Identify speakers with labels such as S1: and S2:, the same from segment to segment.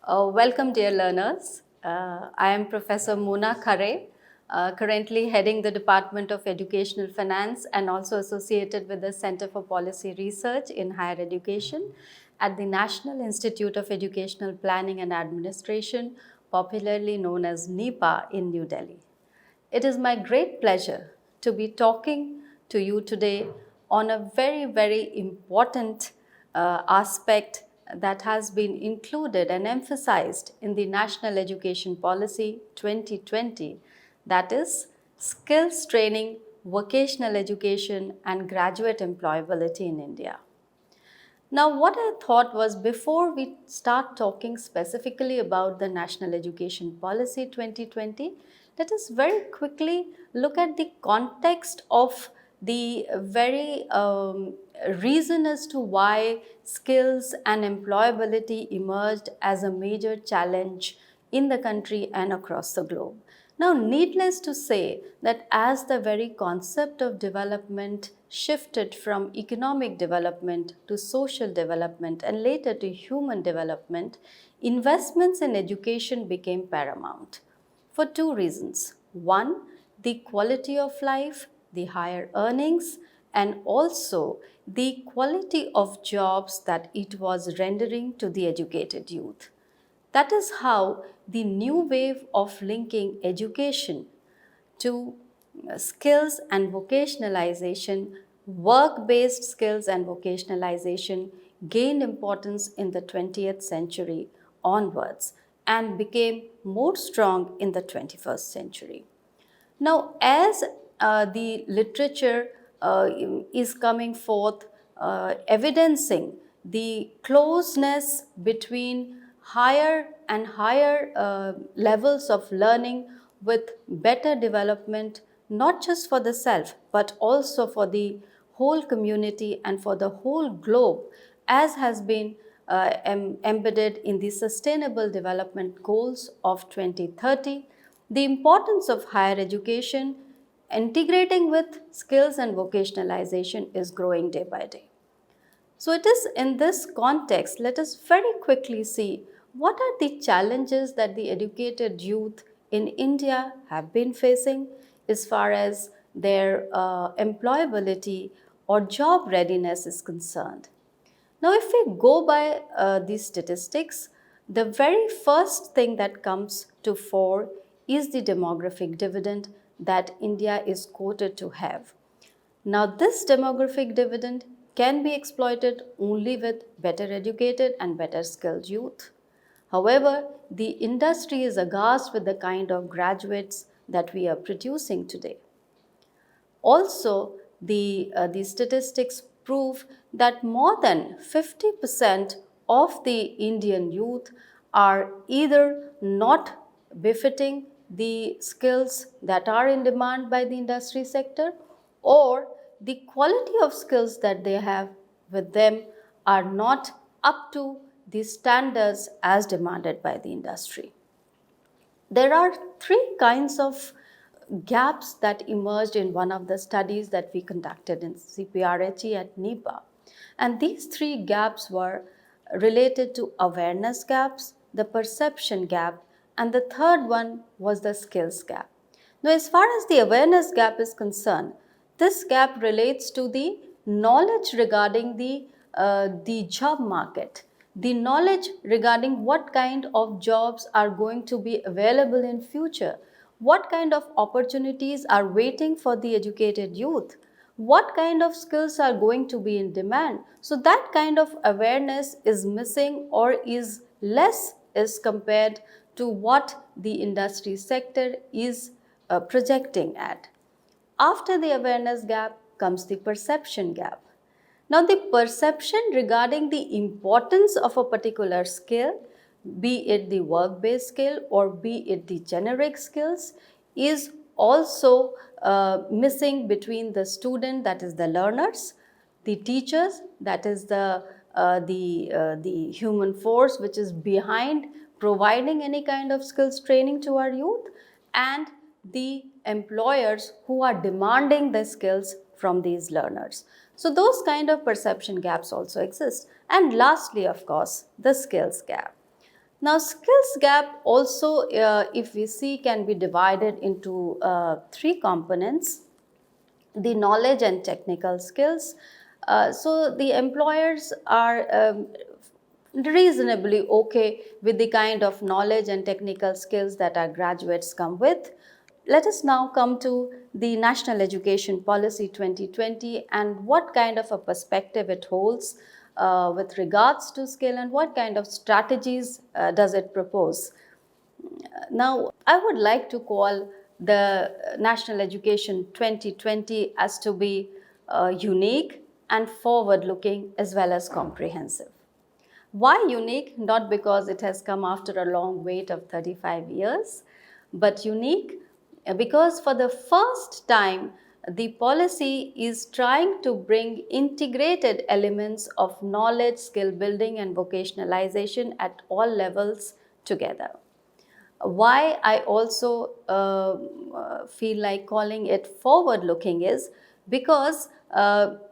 S1: Welcome, dear learners. I am Professor Mona Khare, currently heading the Department of Educational Finance and also associated with the Center for Policy Research in Higher Education at the National Institute of Educational Planning and Administration, popularly known as NEPA in New Delhi. It is my great pleasure to be talking to you today on a very important aspect that has been included and emphasized in the National Education Policy 2020, that is skills training, vocational education and graduate employability in India. Now, what I thought was before we start talking specifically about the National Education Policy 2020, let us very quickly look at the context of the very reason as to why skills and employability emerged as a major challenge in the country and across the globe. Now, needless to say that as the very concept of development shifted from economic development to social development and later to human development, investments in education became paramount for two reasons. One, the quality of life, the higher earnings, and also the quality of jobs that it was rendering to the educated youth. That is how the new wave of linking education to skills and vocationalization, work-based skills and vocationalization gained importance in the 20th century onwards and became more strong in the 21st century. Now, as the literature is coming forth, evidencing the closeness between higher and higher levels of learning with better development, not just for the self, but also for the whole community and for the whole globe, as has been embedded in the Sustainable Development Goals of 2030, the importance of higher education integrating with skills and vocationalization is growing day by day. So it is in this context, let us very quickly see what are the challenges that the educated youth in India have been facing as far as their employability or job readiness is concerned. Now, if we go by these statistics, the very first thing that comes to fore is the demographic dividend that India is quoted to have. Now, this demographic dividend can be exploited only with better educated and better skilled youth. However, the industry is aghast with the kind of graduates that we are producing today. Also, the statistics prove that more than 50% of the Indian youth are either not befitting the skills that are in demand by the industry sector, or the quality of skills that they have with them are not up to the standards as demanded by the industry. There are three kinds of gaps that emerged in one of the studies that we conducted in CPRHE at NEPA. And these three gaps were related to awareness gaps, the perception gap, and the third one was the skills gap. Now, as far as the awareness gap is concerned, this gap relates to the knowledge regarding the job market, the knowledge regarding what kind of jobs are going to be available in future, what kind of opportunities are waiting for the educated youth, what kind of skills are going to be in demand. So that kind of awareness is missing or is less as compared to what the industry sector is projecting at. After the awareness gap comes the perception gap. Now, the perception regarding the importance of a particular skill, be it the work-based skill or be it the generic skills, is also missing between the student, that is the learners, the teachers, that is the human force which is behind providing any kind of skills training to our youth, and the employers who are demanding the skills from these learners. So those kind of perception gaps also exist. And lastly, of course, the skills gap. Now, skills gap also, if we see, can be divided into three components: the knowledge and technical skills. So the employers are reasonably okay with the kind of knowledge and technical skills that our graduates come with. Let us now come to the National Education Policy 2020 and what kind of a perspective it holds with regards to skill, and what kind of strategies does it propose. Now, I would like to call the National Education 2020 as to be unique and forward looking as well as comprehensive. Why unique? Not because it has come after a long wait of 35 years, but unique because for the first time, the policy is trying to bring integrated elements of knowledge, skill building, and vocationalization at all levels together. Why I also feel like calling it forward looking is because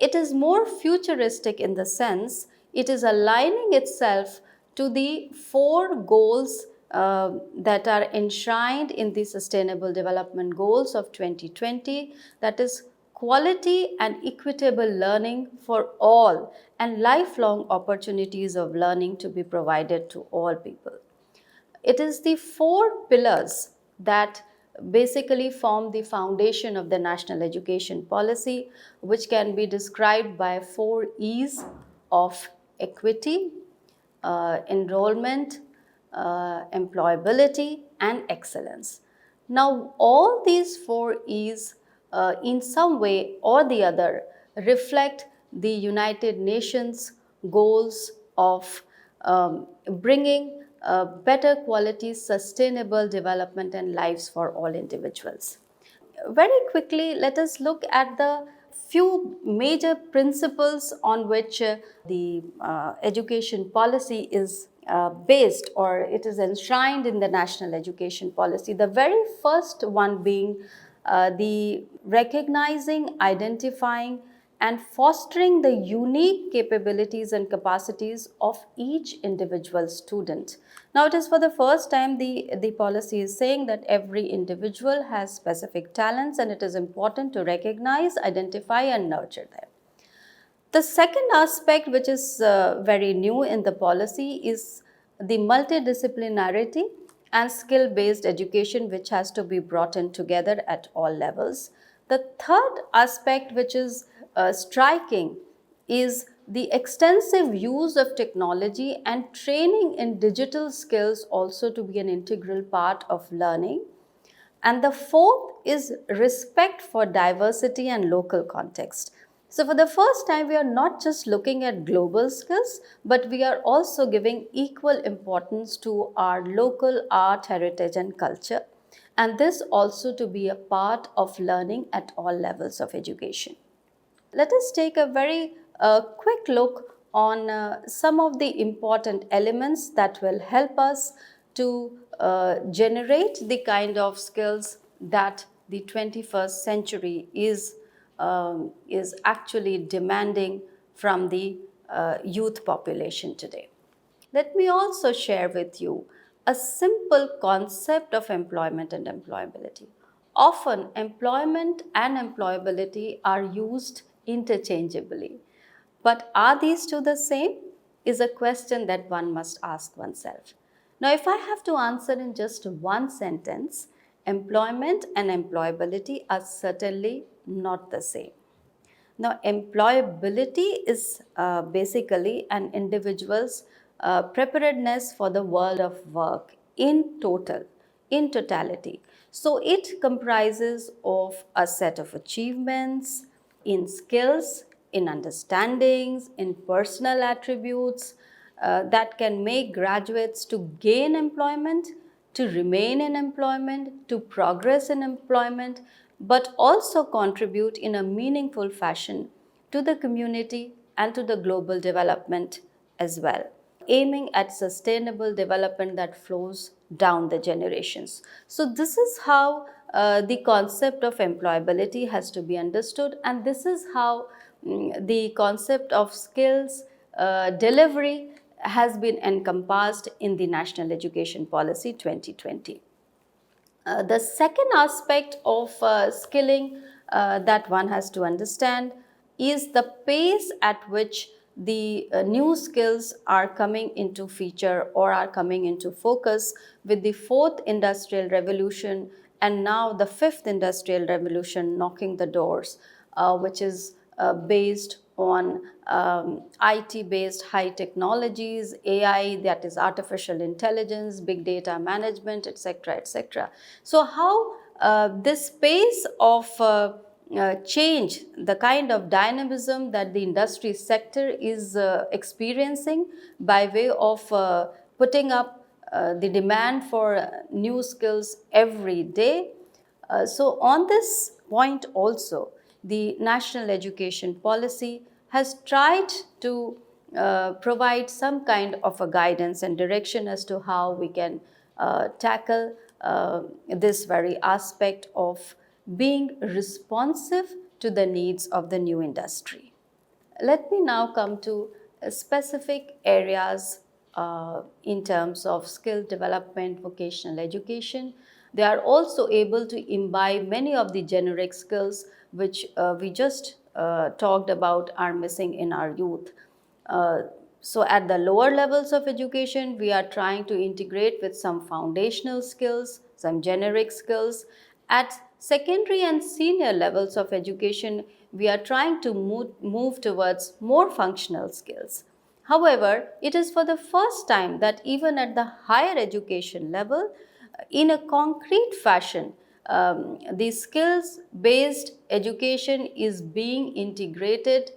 S1: it is more futuristic in the sense it is aligning itself to the four goals that are enshrined in the Sustainable Development Goals of 2020, that is quality and equitable learning for all and lifelong opportunities of learning to be provided to all people. It is the four pillars that basically form the foundation of the national education policy, which can be described by four E's of equity, enrollment, employability, and excellence. Now, all these four E's, in some way or the other, reflect the United Nations goals of bringing better quality, sustainable development and lives for all individuals. Very quickly, let us look at the few major principles on which the education policy is based, or it is enshrined in the national education policy. The very first one being the recognizing, identifying, and fostering the unique capabilities and capacities of each individual student. Now, it is for the first time the policy is saying that every individual has specific talents and it is important to recognize, identify, and nurture them. The second aspect, which is very new in the policy, is the multidisciplinarity and skill-based education, which has to be brought in together at all levels. The third aspect, which is striking, is the extensive use of technology and training in digital skills also to be an integral part of learning. And the fourth is respect for diversity and local context. So for the first time, we are not just looking at global skills, but we are also giving equal importance to our local art, heritage, and culture. And this also to be a part of learning at all levels of education. Let us take a very quick look on some of the important elements that will help us to generate the kind of skills that the 21st century is actually demanding from the youth population today. Let me also share with you a simple concept of employment and employability. Often, employment and employability are used interchangeably. But are these two the same? Is a question that one must ask oneself. Now, if I have to answer in just one sentence, employment and employability are certainly not the same. Now, employability is basically an individual's preparedness for the world of work in totality. So, it comprises of a set of achievements in skills, in understandings, in personal attributes that can make graduates to gain employment, to remain in employment, to progress in employment, but also contribute in a meaningful fashion to the community and to the global development as well, aiming at sustainable development that flows down the generations. So, this is how the concept of employability has to be understood, and this is how the concept of skills delivery has been encompassed in the National Education Policy 2020. The second aspect of skilling that one has to understand is the pace at which the new skills are coming into feature or are coming into focus with the fourth industrial revolution and now the fifth industrial revolution knocking the doors, which is based on IT-based high technologies, AI, that is artificial intelligence, big data management, etc., etc. So how this pace of change, the kind of dynamism that the industry sector is experiencing by way of putting up the demand for new skills every day. So on this point also, the National Education Policy has tried to provide some kind of a guidance and direction as to how we can tackle this very aspect of being responsive to the needs of the new industry. Let me now come to specific areas in terms of skill development, vocational education. They are also able to imbibe many of the generic skills which we just talked about are missing in our youth. So at the lower levels of education, we are trying to integrate with some foundational skills, some generic skills. At secondary and senior levels of education, we are trying to move towards more functional skills. However, it is for the first time that even at the higher education level, in a concrete fashion, the skills-based education is being integrated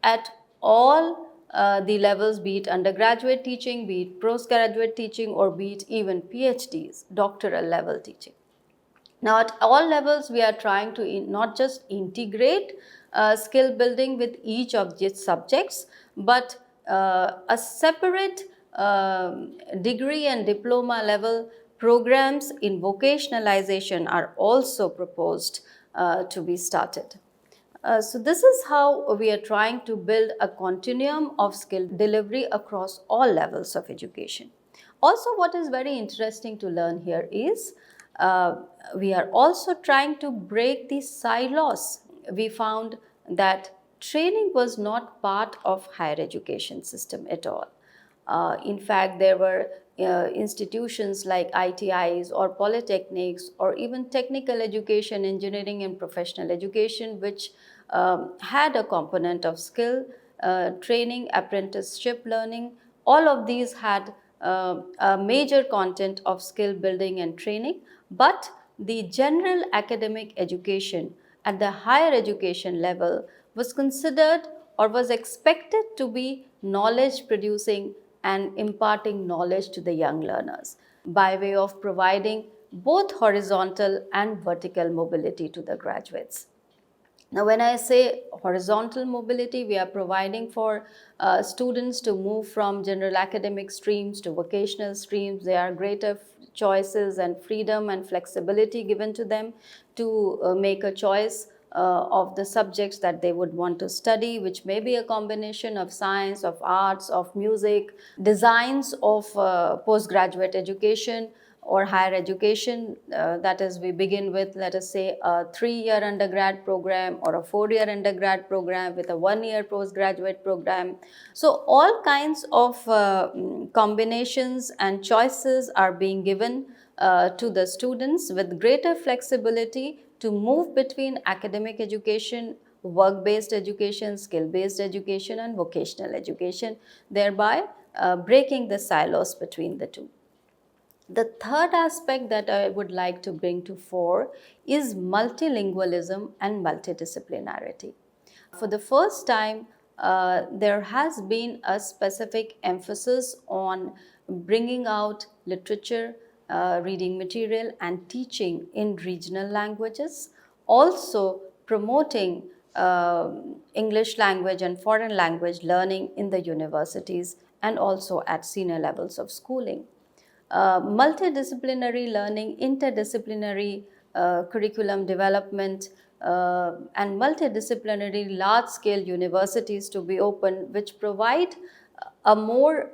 S1: at all the levels, be it undergraduate teaching, be it postgraduate teaching, or be it even PhDs, doctoral level teaching. Now, at all levels, we are trying to not just integrate skill building with each of these subjects, but a separate degree and diploma level programs in vocationalization are also proposed to be started. So this is how we are trying to build a continuum of skill delivery across all levels of education. Also, what is very interesting to learn here is we are also trying to break the silos. We found that training was not part of higher education system at all. In fact, there were institutions like ITIs or polytechnics or even technical education, engineering and professional education, which had a component of skill training, apprenticeship learning. All of these had a major content of skill building and training, but the general academic education at the higher education level was considered or was expected to be knowledge producing and imparting knowledge to the young learners by way of providing both horizontal and vertical mobility to the graduates. Now, when I say horizontal mobility, we are providing for students to move from general academic streams to vocational streams. There are greater choices and freedom and flexibility given to them to make a choice of the subjects that they would want to study, which may be a combination of science, of arts, of music, designs of postgraduate education or higher education. That is, we begin with, let us say, a 3-year undergrad program or a 4-year undergrad program with a 1-year postgraduate program. So all kinds of combinations and choices are being given to the students with greater flexibility to move between academic education, work-based education, skill-based education, and vocational education, thereby breaking the silos between the two. The third aspect that I would like to bring to fore is multilingualism and multidisciplinarity. For the first time, there has been a specific emphasis on bringing out literature, reading material, and teaching in regional languages, also promoting English language and foreign language learning in the universities and also at senior levels of schooling. Multidisciplinary learning, interdisciplinary curriculum development, and multidisciplinary large-scale universities to be opened, which provide a more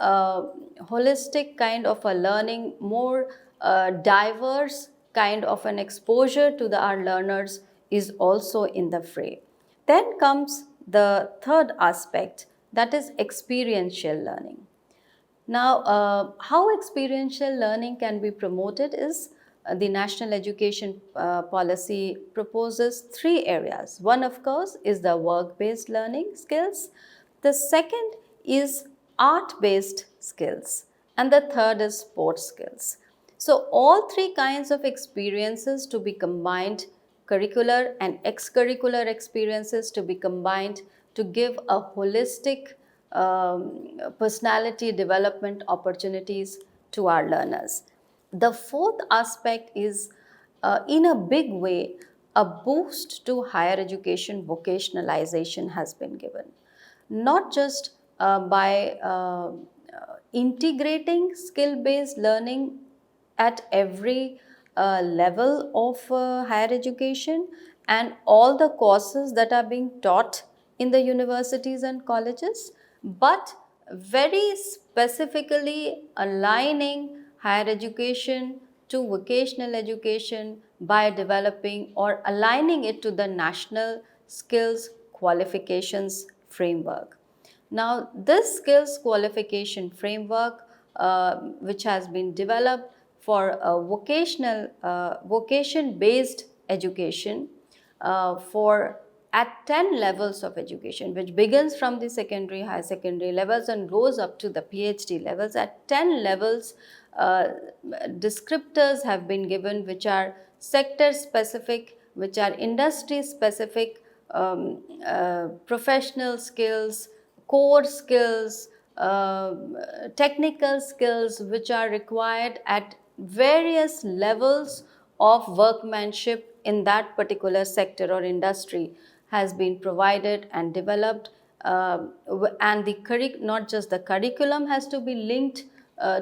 S1: holistic kind of a learning, more diverse kind of an exposure to our learners is also in the fray. Then comes the third aspect, that is experiential learning. Now, how experiential learning can be promoted is the National Education Policy proposes three areas. One, of course, is the work-based learning skills. The second is art-based skills. And the third is sports skills. So, all three kinds of experiences to be combined, curricular and extracurricular experiences to be combined to give a holistic personality development opportunities to our learners. The fourth aspect is, in a big way, a boost to higher education vocationalization has been given. Not just by integrating skill based learning at every level of higher education and all the courses that are being taught in the universities and colleges, but very specifically aligning higher education to vocational education by developing or aligning it to the national skills qualifications framework. Now, this skills qualification framework, which has been developed for a vocation-based education for at 10 levels of education, which begins from the secondary, high secondary levels and goes up to the PhD levels. At 10 levels, descriptors have been given which are sector specific, which are industry specific, professional skills, core skills, technical skills which are required at various levels of workmanship in that particular sector or industry has been provided and developed, and the not just the curriculum has to be linked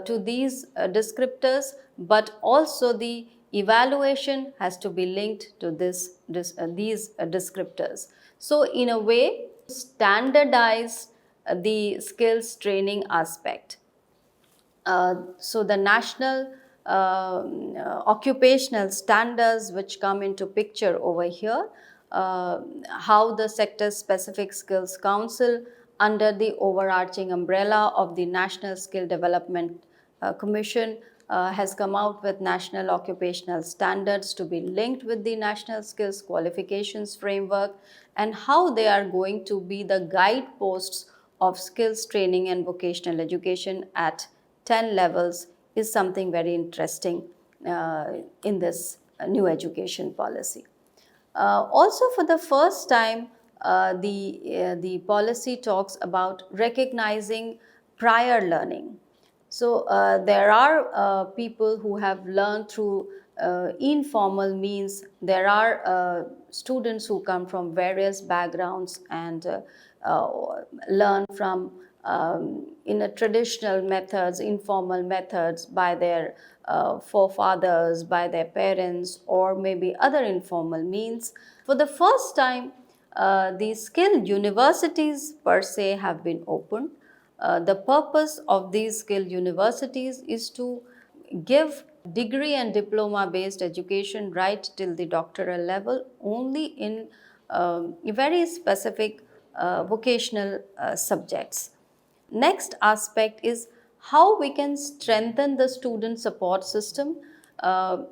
S1: to these descriptors, but also the evaluation has to be linked to these descriptors. So in a way, standardize the skills training aspect. So the national occupational standards which come into picture over here, how the sector specific skills council under the overarching umbrella of the National Skill Development Commission has come out with national occupational standards to be linked with the national skills qualifications framework, and how they are going to be the guideposts of skills training and vocational education at 10 levels is something very interesting in this new education policy. Also, for the first time, the policy talks about recognizing prior learning. So, there are people who have learned through informal means. There are students who come from various backgrounds and learn from in a traditional methods, informal methods by their forefathers, by their parents, or maybe other informal means. For the first time, the skill universities per se have been opened. The purpose of these skill universities is to give degree and diploma based education right till the doctoral level only in very specific vocational subjects. Next aspect is how we can strengthen the student support system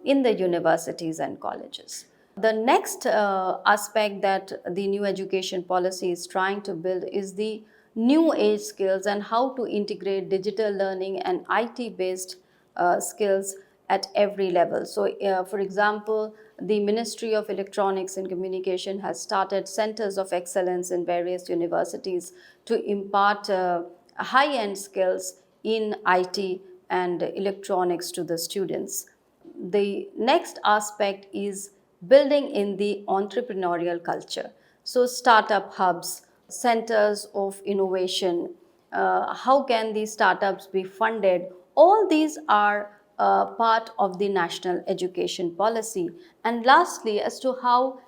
S1: in the universities and colleges. The next aspect that the new education policy is trying to build is the new age skills and how to integrate digital learning and IT based skills at every level. So, for example, the Ministry of Electronics and Communication has started centers of excellence in various universities to impart high-end skills in IT and electronics to the students. The next aspect is building in the entrepreneurial culture. So, startup hubs, centers of innovation, how can these startups be funded? All these are part of the national education policy. And lastly, as to how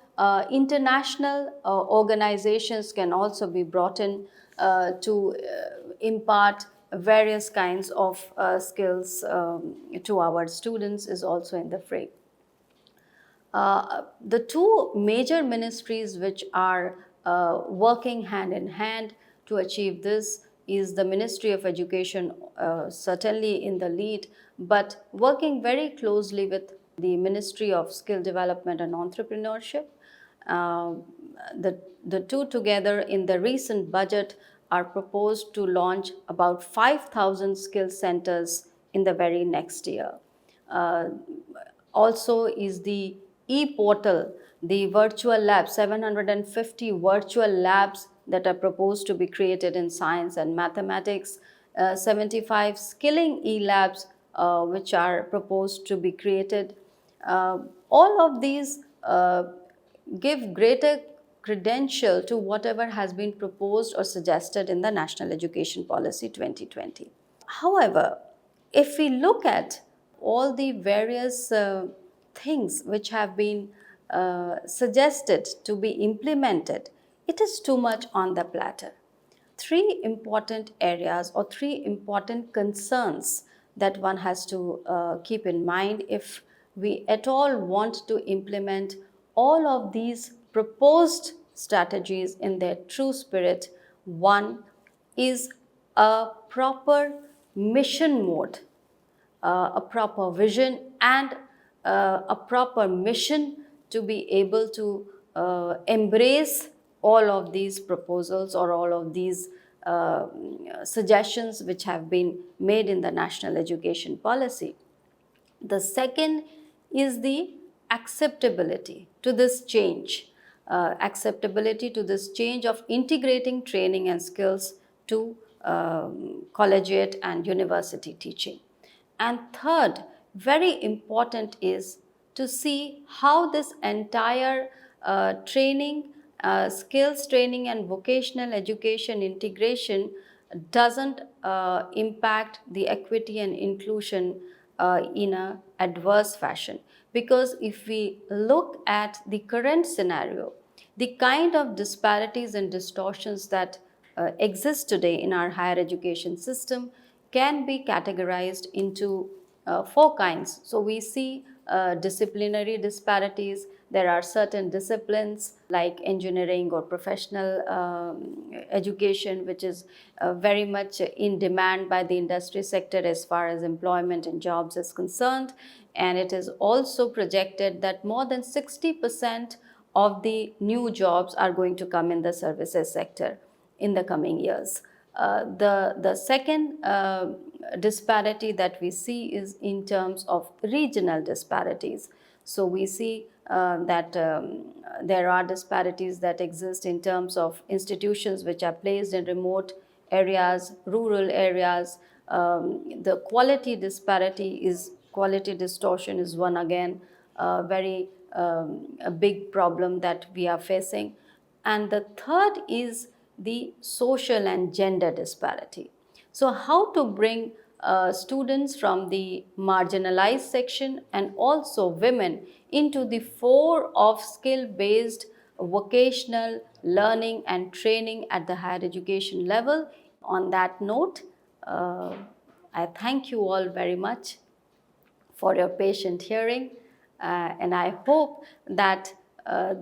S1: international organizations can also be brought in to impart various kinds of skills to our students is also in the fray. The two major ministries which are working hand in hand to achieve this is the Ministry of Education, certainly in the lead, but working very closely with the Ministry of Skill Development and Entrepreneurship. Uh, the two together in the recent budget are proposed to launch about 5,000 skill centers in the very next year. Uh, Also is the e-portal, the virtual labs, 750 virtual labs that are proposed to be created in science and mathematics, 75 skilling e-labs which are proposed to be created. All of these give greater credential to whatever has been proposed or suggested in the National Education Policy 2020. However, if we look at all the various things which have been suggested to be implemented, it is too much on the platter. Three important areas or three important concerns that one has to keep in mind if we at all want to implement all of these proposed strategies in their true spirit. One is a proper mission mode, a proper vision, and a proper mission to be able to embrace all of these proposals or all of these suggestions which have been made in the National Education Policy. The second is the acceptability to this change, acceptability to this change of integrating training and skills to collegiate and university teaching. And third, very important is to see how this entire training, skills training and vocational education integration doesn't impact the equity and inclusion in an adverse fashion. Because if we look at the current scenario, the kind of disparities and distortions that exist today in our higher education system can be categorized into four kinds. So we see disciplinary disparities. There are certain disciplines like engineering or professional education, which is very much in demand by the industry sector as far as employment and jobs is concerned. And it is also projected that more than 60% of the new jobs are going to come in the services sector in the coming years. The second disparity that we see is in terms of regional disparities. So we see that there are disparities that exist in terms of institutions which are placed in remote areas, rural areas. The quality quality distortion is one again very a big problem that we are facing. And the third is the social and gender disparity. So how to bring students from the marginalized section and also women into the fore of skill-based vocational learning and training at the higher education level. On that note, I thank you all very much for your patient hearing, and I hope that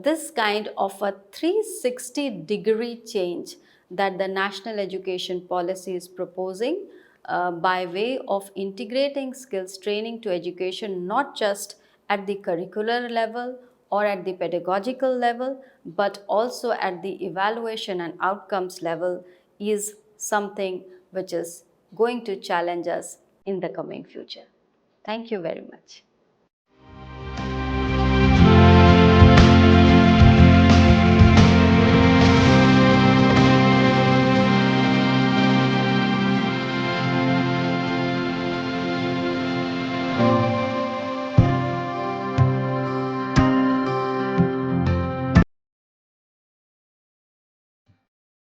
S1: this kind of a 360-degree change that the National Education Policy is proposing by way of integrating skills training to education, not just at the curricular level or at the pedagogical level, but also at the evaluation and outcomes level, is something which is going to challenge us in the coming future. Thank you very much.